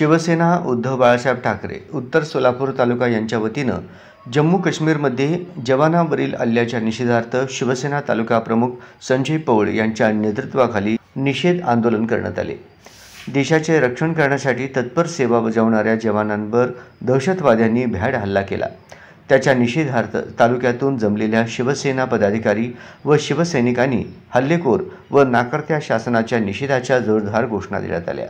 शिवसेना उद्धव बाळासाहेब ठाकरे उत्तर सोलापूर तालुका यांच्या वतीनं जम्मू काश्मीरमध्ये जवानांवरील हल्ल्याच्या निषेधार्थ शिवसेना तालुका प्रमुख संजय पौळ यांच्या नेतृत्वाखाली निषेध आंदोलन करण्यात आले। देशाचे रक्षण करण्यासाठी तत्पर सेवा बजावणाऱ्या जवानांवर दहशतवाद्यांनी भ्याड हल्ला केला। त्याच्या निषेधार्थ तालुक्यातून जमलेल्या शिवसेना पदाधिकारी व शिवसैनिकांनी हल्लेखोर व नाकर्त्या शासनाच्या निषेधाच्या जोरदार घोषणा देण्यात आल्या।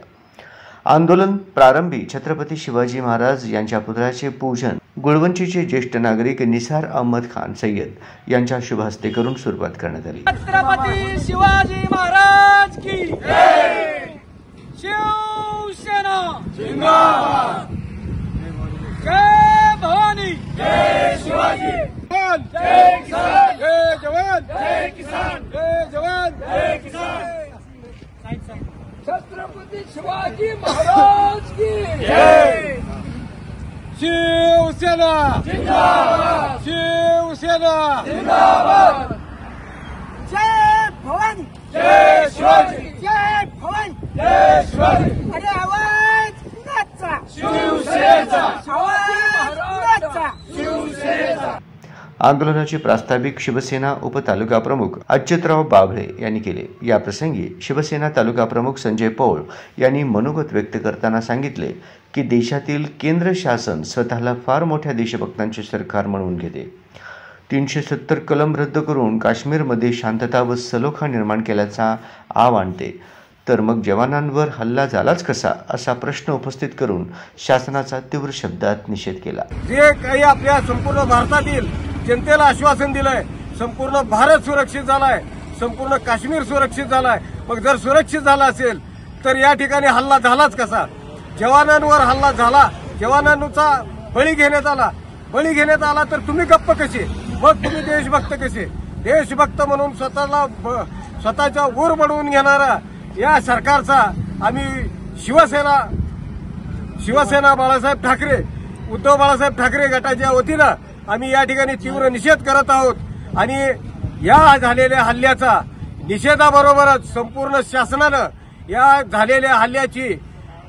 आंदोलन प्रारंभी छत्रपती शिवाजी महाराज यांच्या पुतळ्याचे पूजन गुळवंचीचे ज्येष्ठ नागरिक निसार अहमद खान सय्यद यांच्या शुभ हस्ते करून सुरुवात करण्यात आली। छत्रपती शिवाजी महाराज की जय। शिवसेना जिंदाबाद। जय भवानी जय शिवाजी जय किसान जय जवान जय किसान जय जवान जय किसान। छत्रपती शिवाजी महाराज की जय। शिवसेना जिंदाबाद शिवसेना जिंदाबाद। जय भवानी जय शिवाजी जय भवानी जय शिवाजी। अरे आवाज कुणाचा? शिवसेनेचा। आवाज कुणाचा? शिवसेनेचा। आंदोलनाचे प्रास्ताविक शिवसेना उपतालुका प्रमुख अच्युतराव बाभळे यांनी केले। या प्रसंगी शिवसेना तालुका प्रमुख संजय पौळ यांनी मनोगत व्यक्त करताना सांगितले की देशातील केंद्र शासन स्वतःला फार मोठ्या देशभक्तांचे सरकार म्हणून घेते। 370 कलम रद्द करून काश्मीरमध्ये शांतता व सलोखा निर्माण केल्याचा आव आणते, तर मग जवानांवर हल्ला झालाच कसा असा प्रश्न उपस्थित करून शासनाचा तीव्र शब्दात निषेध केला। जे काही आपल्या संपूर्ण भारतातील जनतेला आश्वासन दिलंय, संपूर्ण भारत सुरक्षित झालाय, संपूर्ण काश्मीर सुरक्षित झालाय, मग जर सुरक्षित झाला असेल तर या ठिकाणी हल्ला झालाच कसा? जवानांवर हल्ला झाला, जवानांचा बळी घेण्यात आला तर तुम्ही गप्प कसे? मग तुम्ही देशभक्त कसे? देशभक्त म्हणून स्वतःच्या ऊर बनवून घेणारा या सरकारचा आम्ही शिवसेना बाळासाहेब ठाकरे उद्धव बाळासाहेब ठाकरे गटाच्या वतीनं आम्ही या ठिकाणी तीव्र निषेध करत आहोत। आणि या झालेल्या हल्ल्याचा निषेधाबरोबरच संपूर्ण शासनानं या झालेल्या हल्ल्याची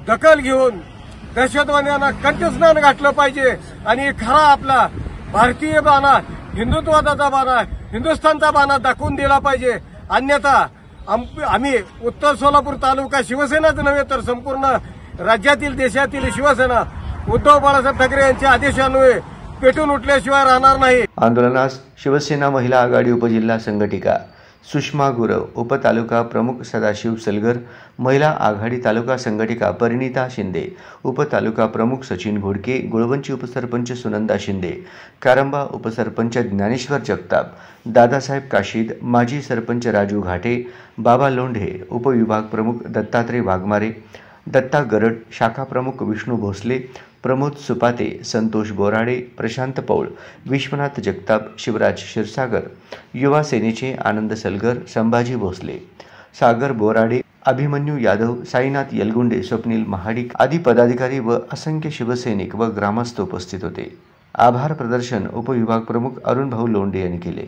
दखल घेऊन दहशतवाद्यांना कंठस्नान घातलं पाहिजे आणि खरा आपला भारतीय बाणा, हिंदुत्वाचा बाणा, हिंदुस्थानचा बाणा दाखवून दिला पाहिजे। अन्यथा आम्ही उत्तर सोलापूर तालुका शिवसेनाच नव्हे तर संपूर्ण राज्यातील देशातील शिवसेना उद्धव बाळासाहेब ठाकरे यांच्या आदेशान्वये पेटून उठल्याशिवाय राहणार नाही। आंदोलनास शिवसेना महिला आघाडी उपजिल्हा संघटिका सुषमा गुरव, उपतालुका प्रमुख सदाशिव सलगर, महिला आघाडी तालुका संघटिका परिणिता शिंदे, उपतालुका प्रमुख सचिन घोडके, गुळवंची उपसरपंच सुनंदा शिंदे, कारंबा उपसरपंच ज्ञानेश्वर जगताप, दादासाहेब काशीद, माजी सरपंच राजू घाटे, बाबा लोंढे, उपविभाग प्रमुख दत्तात्रय वाघमारे, दत्ता गरड, शाखा प्रमुख विष्णू भोसले, प्रमोद सुपाते, संतोष बोराडे, प्रशांत पौळ, विश्वनाथ जगताप, शिवराज क्षीरसागर, युवा सेनेचे आनंद सलगर, संभाजी भोसले, सागर बोराडे, अभिमन्यू यादव, साईनाथ यलगुंडे, स्वप्नील महाडिक आदी पदाधिकारी व असंख्य शिवसैनिक व ग्रामस्थ उपस्थित होते। आभार प्रदर्शन उपविभाग प्रमुख अरुण भाऊ लोंढे यांनी केले।